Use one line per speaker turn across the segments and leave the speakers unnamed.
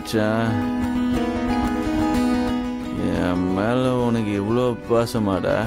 மச்சான், என் மேல உனக்கு இவ்வளோ பாசமாடா?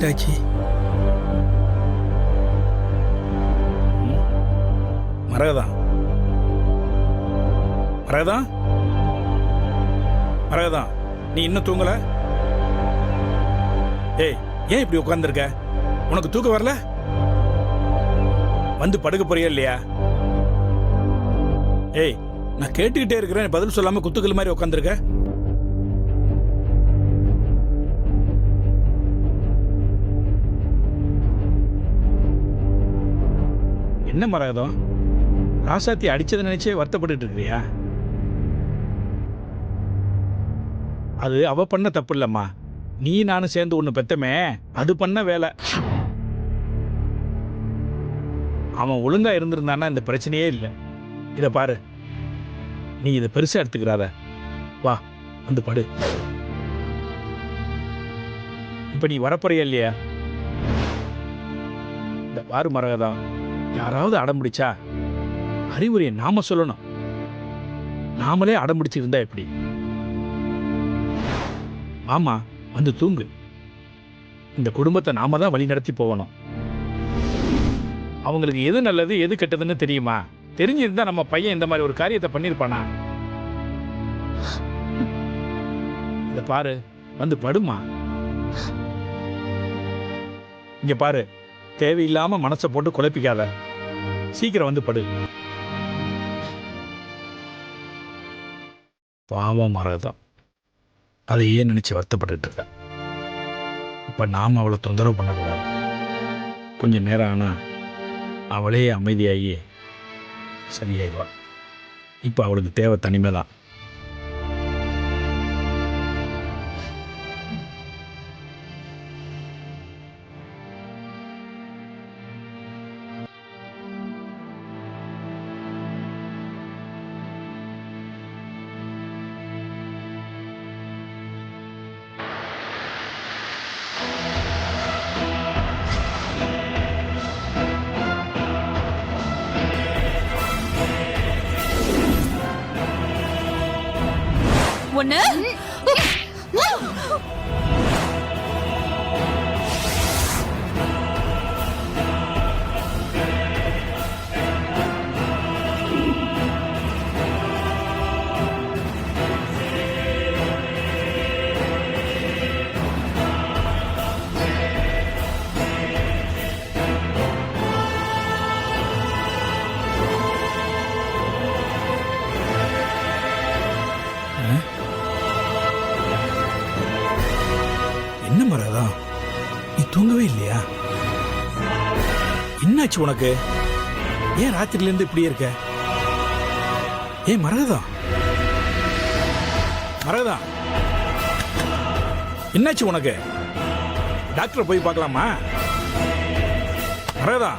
ஆச்சு. மரகதா, மரகதா, மரகதா, நீ இன்னும் தூங்கல? ஏய், ஏன் இப்படி உட்கார்ந்துருக்க? உனக்கு தூக்கம் வரல? வந்து படுக்க போறியா இல்லையா? ஏய், நான் கேட்டுக்கிட்டே இருக்கிறேன், பதில் சொல்லாம குத்துக்கள் மாதிரி உட்கார்ந்துருக்க. என்ன மரகதம், ராசாத்தி அடிச்சதை நினைச்சே வருத்தப்பட்டு இருக்கிறியா? அது அவ பண்ண தப்பு இல்லம்மா, நீ நானும் சேர்ந்து ஒண்ணு பெத்தமே, அது பண்ண வேலை. அவன் ஒழுங்கா இருந்திருந்தானா இந்த பிரச்சனையே இல்லை. இத பாரு, நீ இதை பெருசா எடுத்துக்கிறாத. வா, வந்து படு. இப்ப நீ வரப்போறியா இல்லையா? இந்த பாரு மரகதம், யாராவது அடம் பிடிச்சா அறிவுரையை நாம சொல்லணும். நாமளே அடம் பிடிச்சிருந்தா எப்படி? மாமா, வந்து தூங்கு. இந்த குடும்பத்தை நாம தான் வழி நடத்தி போகணும். அவங்களுக்கு எது நல்லது எது கெட்டதுன்னு தெரியுமா? தெரிஞ்சிருந்தா நம்ம பையன் இந்த மாதிரி ஒரு காரியத்தை பண்ணிருப்பானா? இத பாரு, வந்து படுமா. இங்க பாரு, தேவையில்லாம மனசை போட்டு குழப்பிக்காத. சீக்கிரம் வந்து படு. பாவம் மரகதம், அதையே நினைச்சு வருத்தப்பட்டு இருக்க. இப்ப நாம அவளை தொந்தரவு பண்ணக்கூடாது. கொஞ்சம் நேரம் ஆனா அவளே அமைதியாகி சரியாயிடுவா. இப்ப அவளுக்கு தேவை தனிமைதான்.
ஒண்ணு
என்னாச்சு உனக்கு? ஏன் ராத்திரில இருந்து இப்படியே இருக்க? ஏன் மரகதா, மரகதா, என்னாச்சு உனக்கு? டாக்டரை போய் பார்க்கலாமா? மரகதா,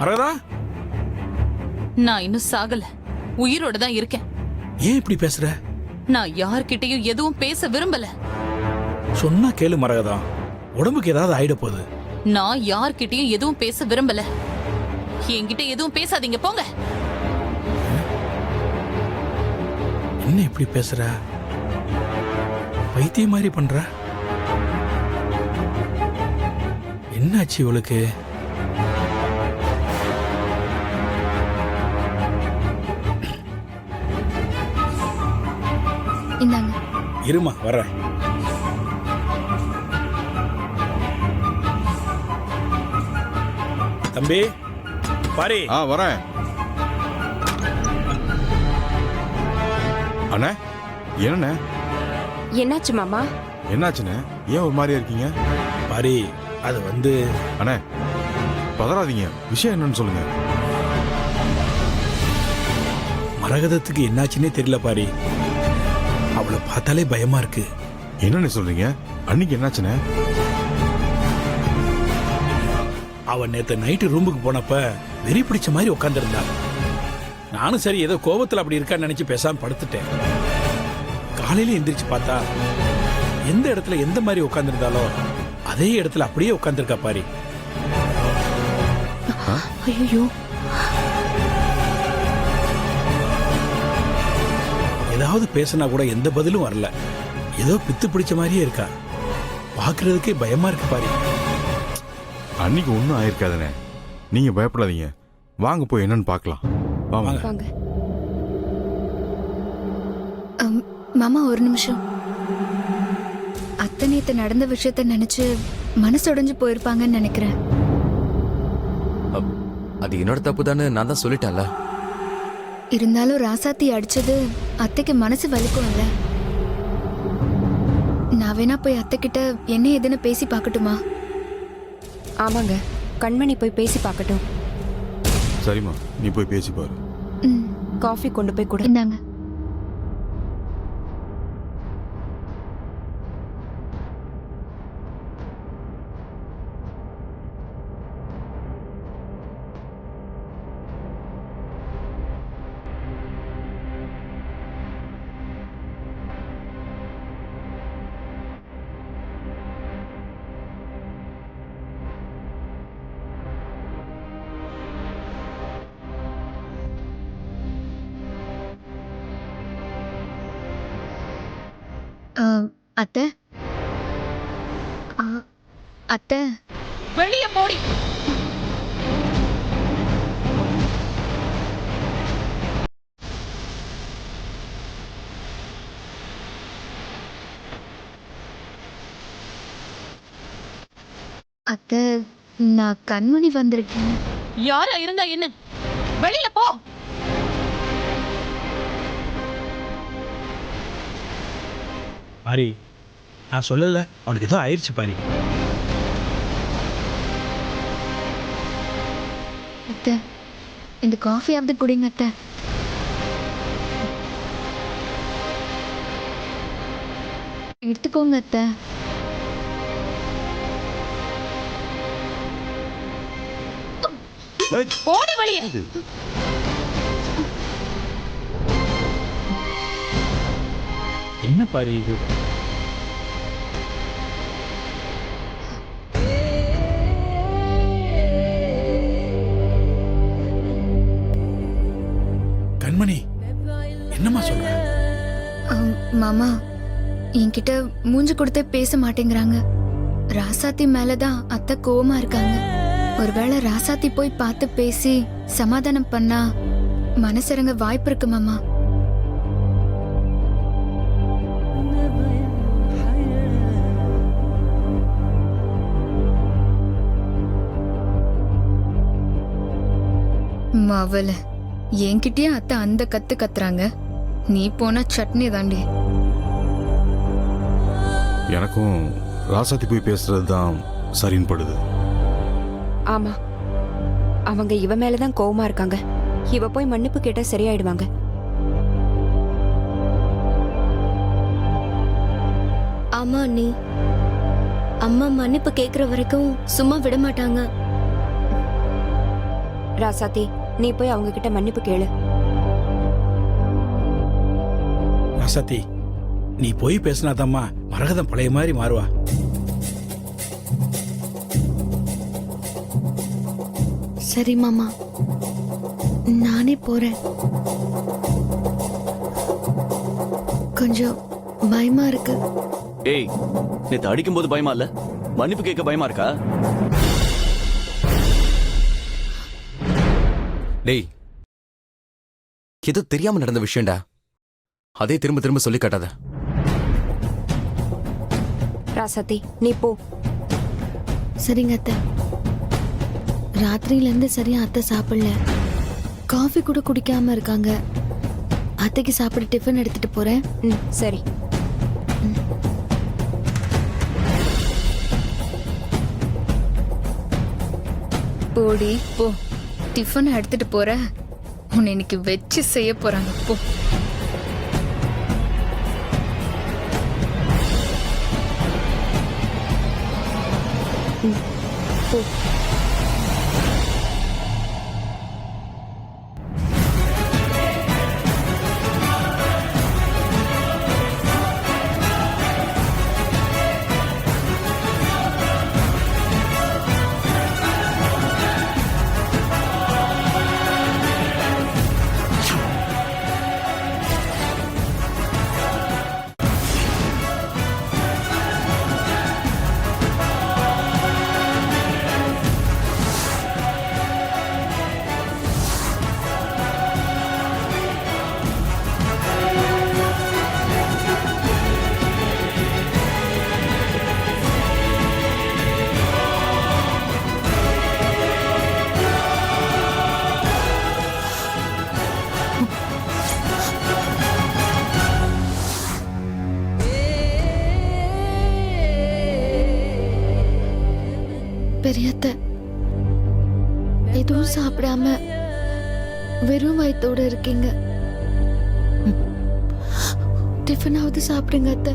மரகதா,
நான் இன்னும் சாகல, உயிரோட தான் இருக்கேன்.
ஏன் இப்படி பேசுற?
நான் யார்கிட்டயும் எதுவும் பேச விரும்பல.
சொன்னா கேளு மரகதா, உடம்புக்கு ஏதாவது ஆயிட போகுது.
நான் யார்கிட்டயும் எதுவும் பேச விரும்பல. என்கிட்ட எதுவும் பேசாதீங்க, போங்க.
என்ன இப்படி பேசுற? பைத்தியம் மாதிரி பண்ற? என்னாச்சு இவளுக்கு?
இந்தாங்க.
இருமா வரேன். தம்பி பாரி.
வரேன். அண்ணே, என்னண்ணே?
என்னாச்சு மாமா?
என்னாச்சுண்ணே? ஏன் ஒரு மாதிரியா இருக்கீங்க?
பாரி, அது வந்து
அண்ணே, பதறாதீங்க. விஷயம் என்னன்னு சொல்லுங்க.
மரகதத்துக்கு என்னாச்சுன்னே தெரியல பாரி. அவளை பார்த்தாலே பயமா இருக்கு.
என்னண்ணே சொல்றீங்க? அன்னைக்கு என்னாச்சுண்ணே?
அவ நேத்து நைட்டு ரூமுக்கு போனப்ப வெறி பிடிச்ச மாதிரி உட்காந்துருந்தா. நானும் சரி ஏதோ கோபத்துல அப்படி இருக்கான்னு நினைச்சு பேசாம படுத்துட்டேன். காலையில எந்திரிச்சு பார்த்தா எந்த இடத்துல எந்த மாதிரி உட்காந்துருந்தாலோ அதே இடத்துல அப்படியே உட்காந்துருக்கா பாரி.
ஐயோ,
ஏதாவது பேசினா கூட எந்த பதிலும் வரல. ஏதோ பித்து பிடிச்ச மாதிரியே இருக்கா. பாக்குறதுக்கே பயமா இருக்கு பாரி.
அன்னைக்கு ஒன்றும் ஆயிருக்காதுண்ணே, நீங்க பயப்படாதீங்க. வாங்க போய் என்னன்னு பார்க்கலாம். வாங்க.
வாங்க. மாமா ஒரு நிமிஷம். அத்தை நேத்து நடந்த விஷயத்த நினைச்சு மனசுடைஞ்சு போயிருப்பாங்கன்னு நினைக்கிறேன்.
அது என்னோட தப்பு தானே, நான் தான் சொல்லிட்டேன்ல.
இருந்தாலும் ராசாத்தி அடிச்சது அத்தைக்கு மனசு வலிக்கும்ல. நான் வேணா போய் அத்தை கிட்ட என்ன ஏதுன்னு பேசி பார்க்கட்டுமா?
ஆமாங்க, கண்மணி போய் பேசி பார்க்கட்டும்.
சரிம்மா, நீ போய் பேசி பாரு.
காஃபி கொண்டு போய் கொடு.
இந்தாங்க. அத்தை, அத்தை,
வெளியே போடி.
அத்தை, நான் கண்மணி வந்திருக்கேன்.
யாரா இருந்தா என்ன? வெளியில போ.
பாரி, நான் சொல்லல அவனுக்கு ஏதோ ஆயிடுச்சு பாரி.
அத்தை, இந்த காஃபியாவது குடிங்க அத்தை. எடுத்துக்கோங்க அத்தை.
போடி வெளியே.
என்ன பாரி இது? கண்மணி, என்னம்மா சொல்ற?
மாமா, என்கிட்ட மூஞ்சி கொடுத்தே பேச மாட்டேங்கிறாங்க. ராசாத்தி மேலதான் அத்தை கோவமா இருக்காங்க. ஒருவேளை ராசாத்தி போய் பார்த்து பேசி சமாதானம் பண்ணா மனசிறங்க வாய்ப்பு இருக்கு மாமா. மாவல, என்கிட்டயே அத்தை அந்த கத்து கத்துறாங்க. நீ போனா சட்னி தாண்டி.
எனக்கும் ராசாத்தி போய் பேசுறது தான் சரின்னு படுது.
ஆமா, அவங்க இவ மேலதான் கோவமா இருக்காங்க. இவ போய் மன்னிப்பு கேட்டா சரியாயிடுவாங்க.
ஆமா அண்ணி, அம்மா மன்னிப்பு கேக்குற வரைக்கும் சும்மா விட மாட்டாங்க.
ராசாத்தி, நீ போய் அவங்க கிட்ட மன்னிப்பு கேளு.
ராசாத்தி, நீ போய் பேசினாதாம்மா மரகதம் பழைய மாதிரி மாறுவா.
சரி மாமா, நானே போறேன். கொஞ்சம் பயமா இருக்கு.
ஏய், நேத்து அடிக்கும்போது பயமா இல்ல? மன்னிப்பு கேட்க பயமா இருக்கா?
டேய், ஏதோ தெரியாம நடந்த விஷயம்டா. அதே திரும்ப திரும்ப சொல்லி காட்டாத.
ராசாத்தி, நீ போ.
சரிங்க அத்தை. ராத்திரியில இருந்து சரியா அத்தை சாப்பிடல. காஃபி கூட குடிக்காம இருக்காங்க. அத்தைக்கு சாப்பிட டிஃபன் எடுத்துட்டு போறேன்.
ம், சரி.
போடி போ, டிஃபன் எடுத்துட்டு போற. உன்னை இன்னைக்கு வச்சு செய்ய போறாங்க. போ.
போ.
பெரியத்த எதுவும் சாப்பிடாம வெறும் வயித்தோட இருக்கீங்க. டிஃபனாவது சாப்பிடுங்க அத்தை.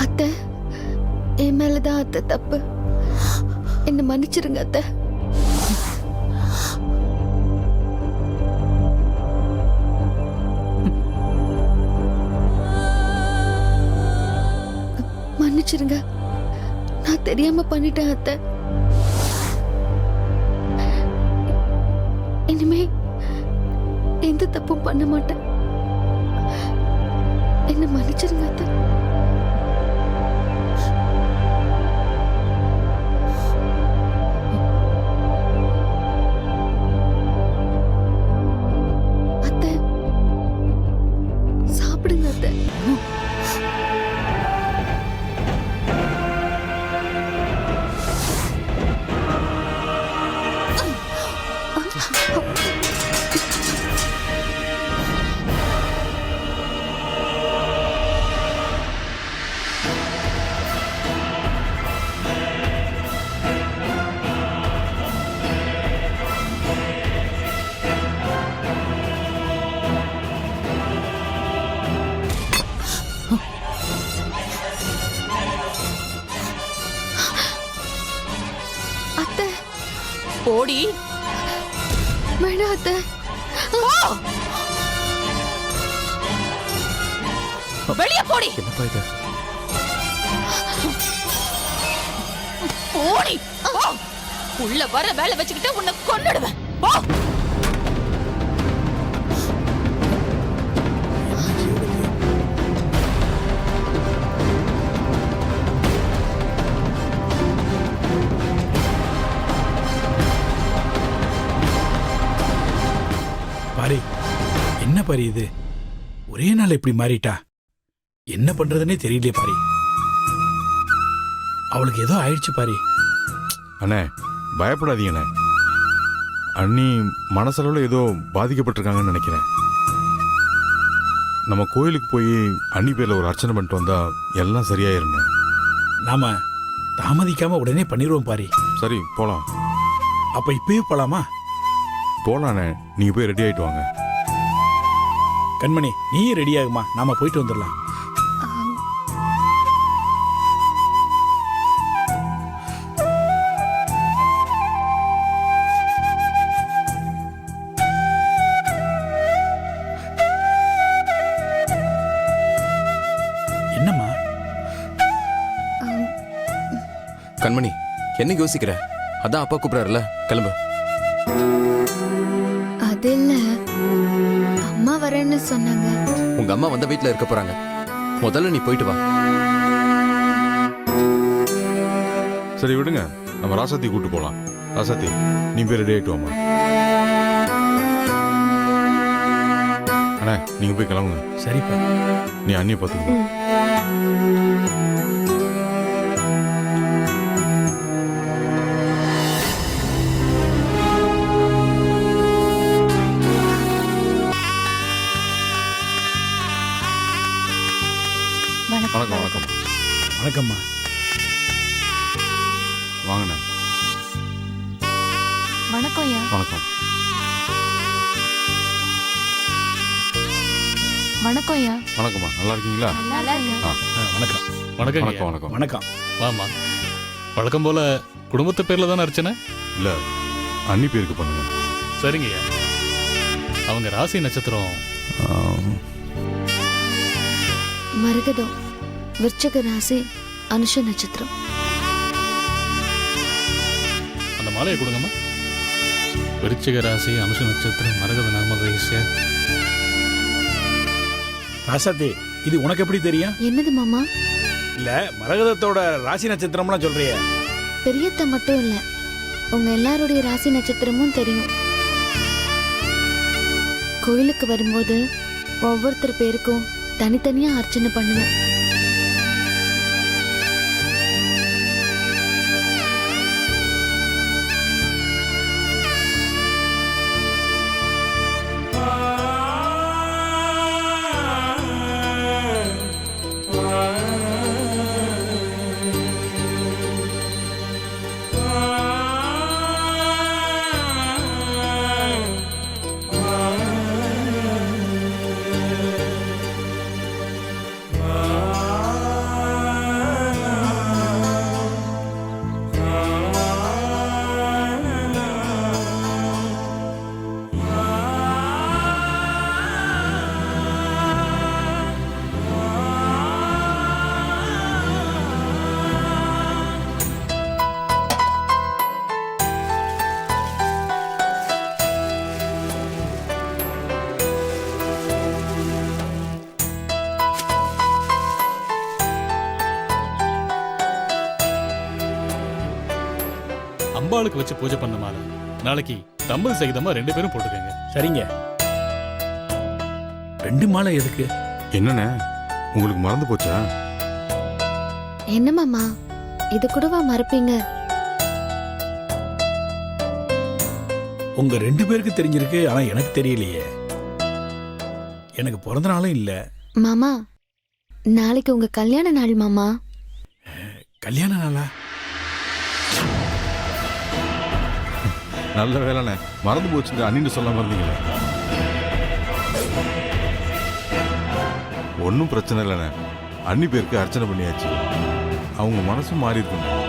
அத்தை, என் மேலதான் அத்தை தப்பு. என்ன மன்னிச்சிருங்க அத்தை. மன்னிச்சிருங்க, நான் தெரியாம பண்ணிட்டேன் அத்தை. இனிமே எந்த தப்பும் பண்ண மாட்டேன். என்ன மன்னிச்சிருங்க அத்தை. அத்தை, சாப்பிடுங்க அத்தை. அத்தை,
போடி.
வேணாம் அத்தை.
வெளிய போடி.
என்னப்பா இது?
போடி. போ. உள்ள வர வேலை வச்சுக்கிட்டு உன்னை கொன்னுடுவேன். போ.
பாரி, என்ன பாரி இது? ஒரே நாள் இப்படி மாறிட்டா. என்ன பண்றதுன்னே தெரியலையே பாரி. அவளுக்கு ஏதோ ஆயிடுச்சு பாரி.
அண்ணே, பயப்படாதீங்கண்ணே. அண்ணி மனசளவில் ஏதோ பாதிக்கப்பட்டிருக்காங்கன்னு நினைக்கிறேன். நம்ம கோயிலுக்கு போய் அண்ணி பேரில் ஒரு அர்ச்சனை பண்ணிட்டு வந்தா எல்லாம் சரியாயிருந்தேன்.
நாம தாமதிக்காம உடனே பண்ணிடுவோம் பாரி.
சரி போகலாம்.
அப்ப இப்பயே போலாமா?
போகலாண்ணே, நீங்கள் போய் ரெடி ஆகிட்டு வாங்க.
கண்மணி நீயும் ரெடி ஆகுமா? நாம போயிட்டு வந்துடலாம். என்னம்மா?
கண்மணி, என்ன யோசிக்கிற? அதான் அப்பா கூப்பிடாருல, கிளம்பு.
அது இல்ல, அம்மா வரேன்னு சொன்னாங்க.
உங்க அம்மா வந்த வீட்டுல இருக்க போறாங்க. முதல்ல நீ போயிட்டு வா.
சரி விடுங்க, நம்ம ராசாத்தி கூப்பிட்டு போகலாம். ராசாத்தி நீ போய் ரெடி ஆகிட்டு வாமா. அண்ணா நீங்கள் போய் கிளம்புங்க.
சரிப்பா.
நீ அண்ணியை பார்த்துக்கோ. வணக்கம் வணக்கம்.
வணக்கம்மா.
வாங்கண்ணே.
வணக்கம் ஐயா.
வணக்கம்.
வணக்கம் ஐயா.
வணக்கம்மா, நல்லா இருக்கீங்களா?
நல்லா இருக்கேன்.
வணக்கம்.
வணக்கம்
வணக்கம் வணக்கம்.
வணக்கம்.
வாமா. வழக்கம் போல குடும்பத்து பேர்ல தானே அர்ச்சனை?
இல்லை, அண்ணி பேருக்கு பண்ணுங்க.
சரிங்கய்யா. அவங்க ராசி நட்சத்திரம்
மரகதம், விருச்சக ராசி, அனுஷ நட்சத்திரம்.
அந்த மாலையை கொடுங்கம்மா. விருச்சிக ராசி, அனுஷ நட்சத்திரம், மரகத நாம ரகசிய.
ராசாத்தி, இது உனக்கு எப்படி தெரியும்?
என்னது மாமா?
இல்ல மரகதத்தோட ராசி நட்சத்திரம்லாம் சொல்றிய?
பெரியத்த மட்டும் இல்ல, உங்க எல்லாருடைய ராசி நட்சத்திரமும் தெரியும். கோயிலுக்கு வரும்போது ஒவ்வொருத்தர் பேருக்கும் தனித்தனியா அர்ச்சனை பண்ணுவேன்.
அம்பாளுக்கு வச்சு பூஜை பண்ண மாலை நாளைக்கு தம்பல் சகிதமா 2 பேரும் போட்டுக்கங்க.
சரிங்க. 2 மாலை எதுக்கு?
என்னண்ணே, உங்களுக்கு மறந்து போச்சா?
என்ன மாமா, இது கூடவா மறப்பீங்க?
உங்க 2 பேருக்கு தெரிஞ்சிருக்கு, ஆனா எனக்கு தெரியலையே. எனக்கு பிறந்த நாளும் இல்ல.
மாமா, நாளைக்கு உங்க கல்யாண நாள் மாமா.
கல்யாண நாளா?
நல்ல வேலைண்ணே, மறந்து போச்சுட்டு அண்ணின்னு சொல்ல மறந்தீங்களே. ஒன்றும் பிரச்சனை இல்லைண்ணே, அண்ணி பேருக்கு அர்ச்சனை பண்ணியாச்சு. அவங்க மனசும் மாறி இருக்குங்க.